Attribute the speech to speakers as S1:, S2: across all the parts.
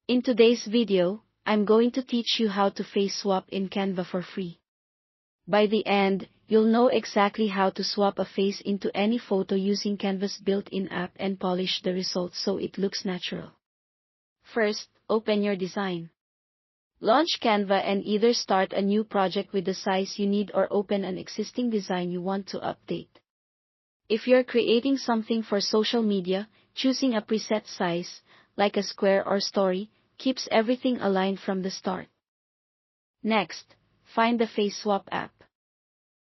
S1: In today's video, I'm going to teach you how to face swap in Canva for free. By the end, you'll know exactly how to swap a face into any photo using Canva's built-in app and polish the results so it looks natural. First, open your design. Launch Canva and either start a new project with the size you need or open an existing design you want to update. If you're creating something for social media, choosing a preset size, like a square or story, keeps everything aligned from the start. Next, find the Face Swap app.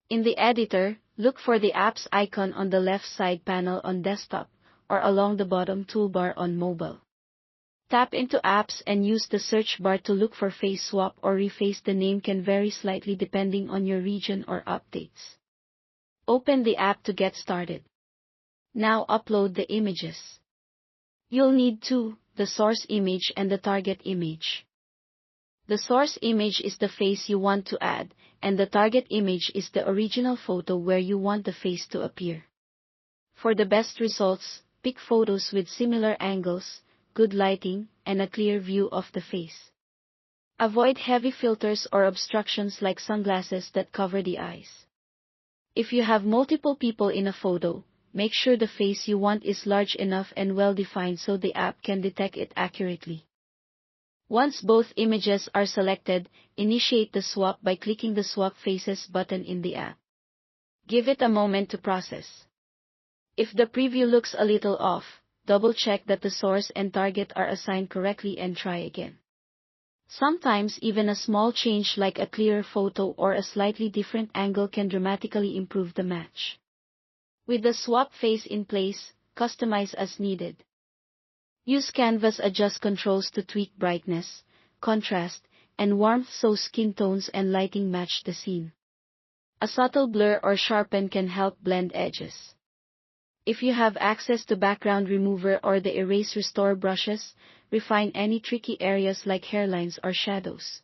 S1: In the editor, look for the app's icon on the left side panel on desktop, or along the bottom toolbar on mobile. Tap into Apps and use the search bar to look for Face Swap or Reface. The name can vary slightly depending on your region or updates. Open the app to get started. Now upload the images. You'll need two, the source image and the target image. The source image is the face you want to add, and the target image is the original photo where you want the face to appear. For the best results, pick photos with similar angles, good lighting, and a clear view of the face. Avoid heavy filters or obstructions like sunglasses that cover the eyes. If you have multiple people in a photo, make sure the face you want is large enough and well-defined so the app can detect it accurately. Once both images are selected, initiate the swap by clicking the Swap Faces button in the app. Give it a moment to process. If the preview looks a little off, double-check that the source and target are assigned correctly and try again. Sometimes even a small change like a clearer photo or a slightly different angle can dramatically improve the match. With the swap face in place, customize as needed. Use Canva's adjust controls to tweak brightness, contrast, and warmth so skin tones and lighting match the scene. A subtle blur or sharpen can help blend edges. If you have access to background remover or the erase restore brushes, refine any tricky areas like hairlines or shadows.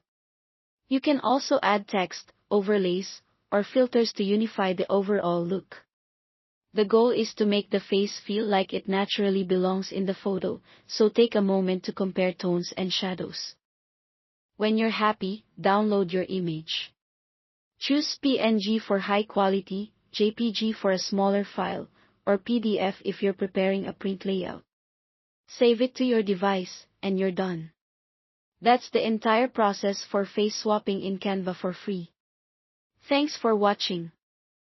S1: You can also add text, overlays, or filters to unify the overall look. The goal is to make the face feel like it naturally belongs in the photo, so take a moment to compare tones and shadows. When you're happy, download your image. Choose PNG for high quality, JPG for a smaller file, or PDF if you're preparing a print layout. Save it to your device, and you're done. That's the entire process for face swapping in Canva for free. Thanks for watching.